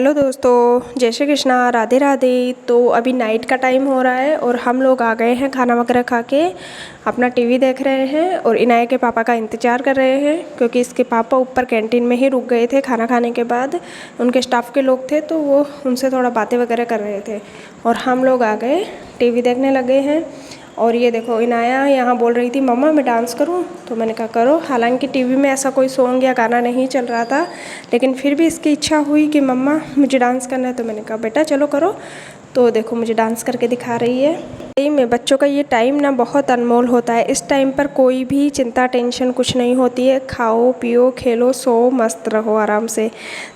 Hello दोस्तों, जय श्री कृष्णा, राधे राधे। तो अभी नाइट का टाइम हो रहा है और हम लोग आ गए हैं खाना वगैरह खा के, अपना टीवी देख रहे हैं और इनाया के पापा का इंतज़ार कर रहे हैं क्योंकि इसके पापा ऊपर कैंटीन में ही रुक गए थे। खाना खाने के बाद उनके स्टाफ के लोग थे तो वो उनसे थोड़ा बातें वगैरह कर रहे थे और हम लोग आ गए टीवी देखने लगे हैं। और ये देखो, इनाया यहाँ बोल रही थी मम्मा मैं डांस करूँ, तो मैंने कहा करो। हालांकि टीवी में ऐसा कोई सॉन्ग या गाना नहीं चल रहा था, लेकिन फिर भी इसकी इच्छा हुई कि मम्मा मुझे डांस करना है, तो मैंने कहा बेटा चलो करो। तो देखो मुझे डांस करके दिखा रही है। सही में बच्चों का ये टाइम ना बहुत अनमोल होता है। इस टाइम पर कोई भी चिंता टेंशन कुछ नहीं होती है। खाओ पियो खेलो सो मस्त रहो आराम से।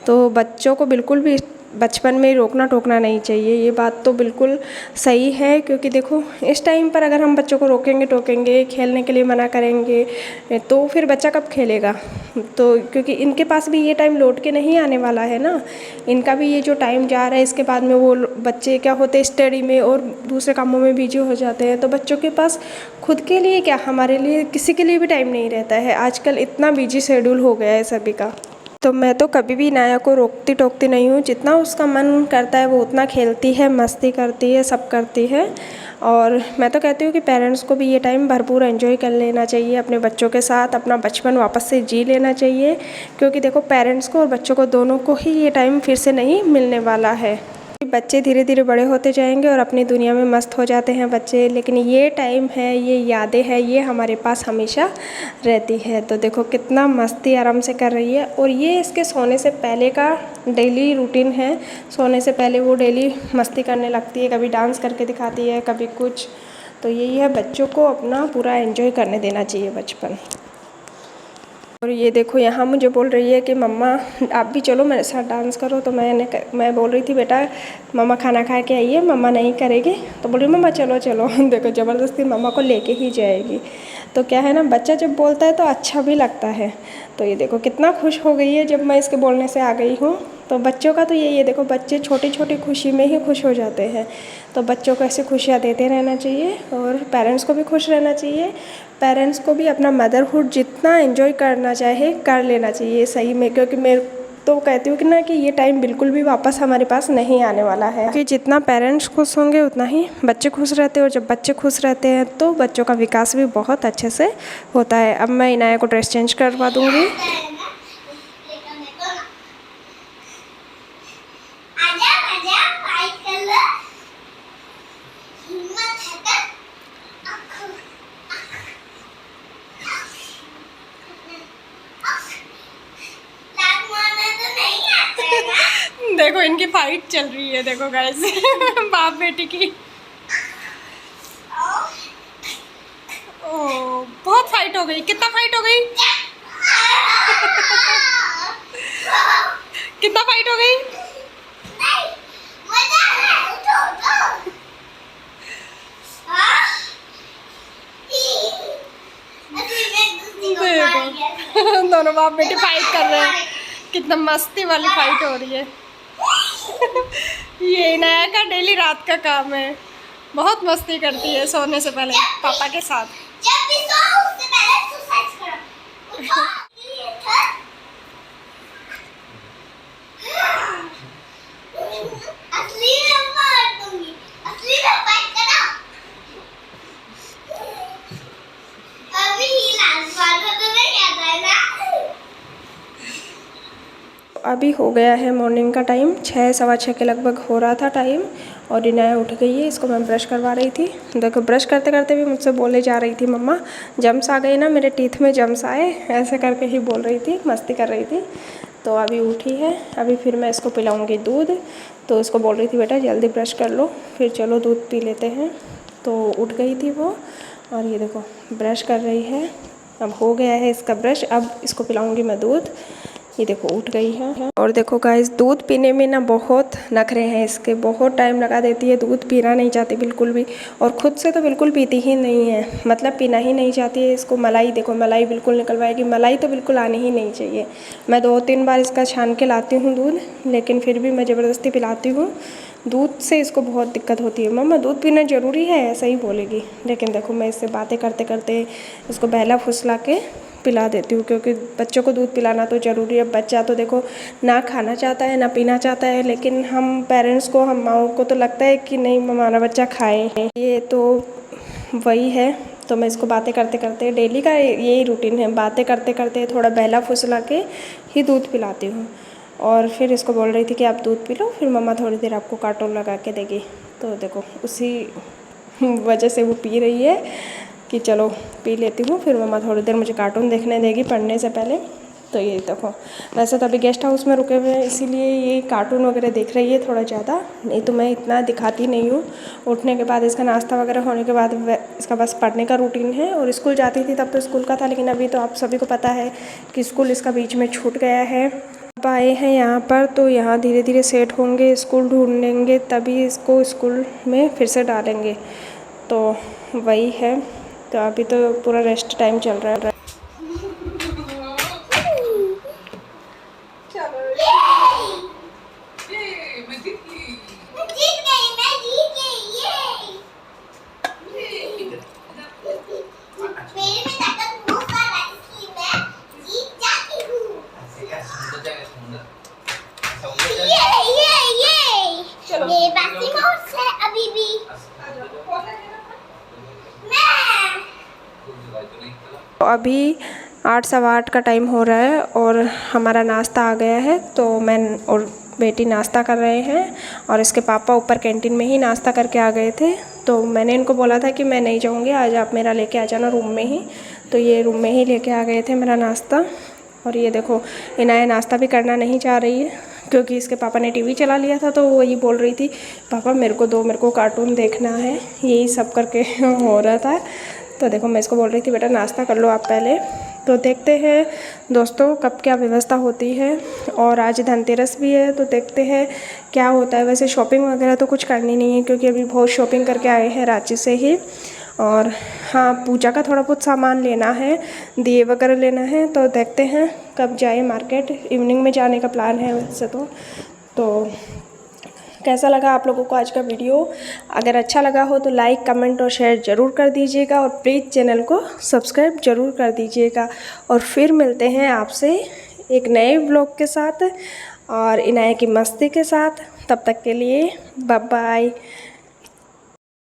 तो बच्चों को बिल्कुल भी बचपन में रोकना टोकना नहीं चाहिए, ये बात तो बिल्कुल सही है। क्योंकि देखो इस टाइम पर अगर हम बच्चों को रोकेंगे टोकेंगे, खेलने के लिए मना करेंगे, तो फिर बच्चा कब खेलेगा। तो क्योंकि इनके पास भी ये टाइम लौट के नहीं आने वाला है ना, इनका भी ये जो टाइम जा रहा है इसके बाद में वो बच्चे क्या होते हैं स्टडी में और दूसरे कामों में बिजी हो जाते हैं। तो बच्चों के पास खुद के लिए क्या, हमारे लिए किसी के लिए भी टाइम नहीं रहता है। आजकल इतना बिजी शेड्यूल हो गया है सभी का। तो मैं तो कभी भी इनाया को रोकती टोकती नहीं हूँ। जितना उसका मन करता है वो उतना खेलती है, मस्ती करती है, सब करती है। और मैं तो कहती हूँ कि पेरेंट्स को भी ये टाइम भरपूर एंजॉय कर लेना चाहिए अपने बच्चों के साथ, अपना बचपन वापस से जी लेना चाहिए। क्योंकि देखो पेरेंट्स को और बच्चों को दोनों को ही ये टाइम फिर से नहीं मिलने वाला है। बच्चे धीरे धीरे बड़े होते जाएंगे और अपनी दुनिया में मस्त हो जाते हैं बच्चे, लेकिन ये टाइम है, ये यादें हैं, ये हमारे पास हमेशा रहती है। तो देखो कितना मस्ती आराम से कर रही है। और ये इसके सोने से पहले का डेली रूटीन है। सोने से पहले वो डेली मस्ती करने लगती है, कभी डांस करके दिखाती है, कभी कुछ। तो यही है, बच्चों को अपना पूरा एंजॉय करने देना चाहिए बचपन। और ये देखो यहाँ मुझे बोल रही है कि मम्मा आप भी चलो मेरे साथ डांस करो। तो मैं बोल रही थी बेटा मम्मा खाना खा के आइए, मम्मा नहीं करेगी। तो बोल रही मम्मा चलो चलो देखो ज़बरदस्ती मम्मा को लेके ही जाएगी। तो क्या है ना, बच्चा जब बोलता है तो अच्छा भी लगता है। तो ये देखो कितना खुश हो गई है जब मैं इसके बोलने से आ गई हूँ। तो बच्चों का तो यही है, देखो बच्चे छोटी छोटी खुशी में ही खुश हो जाते हैं। तो बच्चों को ऐसे खुशियाँ देते रहना चाहिए और पेरेंट्स को भी खुश रहना चाहिए। पेरेंट्स को भी अपना मदरहुड जितना एंजॉय करना चाहे कर लेना चाहिए सही में। क्योंकि मैं तो कहती हूँ कि ना कि ये टाइम बिल्कुल भी वापस हमारे पास नहीं आने वाला है। कि जितना पेरेंट्स खुश होंगे उतना ही बच्चे खुश रहते हैं और जब बच्चे खुश रहते हैं तो बच्चों का विकास भी बहुत अच्छे से होता है। अब मैं इनाया को ड्रेस चेंज करवा दूँगी। देखो इनकी फाइट चल रही है, देखो गाइस बाप बेटी की। ओ बहुत फाइट हो गई। कितना फाइट हो गई कितना फाइट हो गई। देखो दोनों बाप बेटी फाइट कर रहे हैं, कितना मस्ती वाली फाइट हो रही है। ये इनाया का डेली रात का काम है, बहुत मस्ती करती है सोने से पहले पापा के साथ। जब भी सो उससे पहले एक्सरसाइज करो। असली में मार दूंगी, असली में फाइट करो। अभी लास्ट बार तो तुम्हें याद है ना। अभी हो गया है मॉर्निंग का टाइम, 6 सवा 6 के लगभग हो रहा था टाइम। और इनाया उठ गई है, इसको मैं ब्रश करवा रही थी। देखो ब्रश करते करते भी मुझसे बोले जा रही थी मम्मा जम्स आ गए ना, मेरे टीथ में जम्स आए, ऐसे करके ही बोल रही थी, मस्ती कर रही थी। तो अभी उठी है, अभी फिर मैं इसको पिलाऊंगी दूध। तो इसको बोल रही थी बेटा जल्दी ब्रश कर लो, फिर चलो दूध पी लेते हैं। तो उठ गई थी वो और ये देखो ब्रश कर रही है। अब हो गया है इसका ब्रश, अब इसको पिलाऊंगी मैं दूध। ये देखो उठ गई है। और देखो गाइस दूध पीने में ना बहुत नखरे हैं इसके, बहुत टाइम लगा देती है, दूध पीना नहीं चाहती बिल्कुल भी। और ख़ुद से तो बिल्कुल पीती ही नहीं है, मतलब पीना ही नहीं चाहती है। इसको मलाई देखो, मलाई बिल्कुल निकलवाएगी, मलाई तो बिल्कुल आनी ही नहीं चाहिए। मैं 2-3 बार इसका छान के लाती हूँ दूध, लेकिन फिर भी मैं ज़बरदस्ती पिलाती हूँ। दूध से इसको बहुत दिक्कत होती है। मम्मा दूध पीना ज़रूरी है, ऐसा ही बोलेगी। लेकिन देखो मैं इससे बातें करते करते इसको बहला फुसला के पिला देती हूँ, क्योंकि बच्चों को दूध पिलाना तो ज़रूरी है। बच्चा तो देखो ना खाना चाहता है ना पीना चाहता है, लेकिन हम पेरेंट्स को, हम माँओं को तो लगता है कि नहीं हमारा बच्चा खाए। ये तो वही है। तो मैं इसको बातें करते करते, डेली का यही रूटीन है, बातें करते करते थोड़ा बहला फुसला के ही दूध पिलाती हूँ। और फिर इसको बोल रही थी कि आप दूध पी लो, फिर मम्मा थोड़ी देर आपको कार्टून लगा के देगी। तो देखो उसी वजह से वो पी रही है कि चलो पी लेती हूँ, फिर मम्मा थोड़ी देर मुझे कार्टून देखने देगी पढ़ने से पहले। तो ये देखो, वैसे तो अभी गेस्ट हाउस में रुके हुए हैं, इसीलिए ये कार्टून वगैरह देख रही है थोड़ा ज़्यादा, नहीं तो मैं इतना दिखाती नहीं हूँ। उठने के बाद इसका नाश्ता वगैरह होने के बाद इसका बस पढ़ने का रूटीन है। और स्कूल जाती थी तब तो स्कूल का था, लेकिन अभी तो आप सभी को पता है कि स्कूल इसका बीच में छूट गया है। अब आए हैं यहाँ पर, तो यहाँ धीरे धीरे सेट होंगे, स्कूल ढूंढेंगे, तभी इसको स्कूल में फिर से डालेंगे। तो वही है। तो अभी तो पूरा रेस्ट टाइम चल रहा है। अभी भी अभी 8 सवा 8 का टाइम हो रहा है और हमारा नाश्ता आ गया है। तो मैं और बेटी नाश्ता कर रहे हैं और इसके पापा ऊपर कैंटीन में ही नाश्ता करके आ गए थे। तो मैंने इनको बोला था कि मैं नहीं जाऊंगी, आज आप मेरा लेके आ जाना रूम में ही। तो ये रूम में ही लेके आ गए थे मेरा नाश्ता। और ये देखो इनाया नाश्ता भी करना नहीं चाह रही है, क्योंकि इसके पापा ने टीवी चला लिया था। तो वो ये बोल रही थी पापा मेरे को दो, मेरे को कार्टून देखना है, यही सब करके हो रहा था। तो देखो मैं इसको बोल रही थी बेटा नाश्ता कर लो आप पहले। तो देखते हैं दोस्तों कब क्या व्यवस्था होती है। और आज धनतेरस भी है, तो देखते हैं क्या होता है। वैसे शॉपिंग वगैरह तो कुछ करनी नहीं है, क्योंकि अभी बहुत शॉपिंग करके आए हैं रांची से ही। और हाँ, पूजा का थोड़ा बहुत सामान लेना है, दिए वगैरह लेना है। तो देखते हैं कब जाए मार्केट, इवनिंग में जाने का प्लान है वैसे तो कैसा लगा आप लोगों को आज का वीडियो? अगर अच्छा लगा हो तो लाइक, कमेंट और शेयर ज़रूर कर दीजिएगा, और प्लीज़ चैनल को सब्सक्राइब ज़रूर कर दीजिएगा। और फिर मिलते हैं आपसे एक नए व्लॉग के साथ और इनाया की मस्ती के साथ। तब तक के लिए बाय बाय।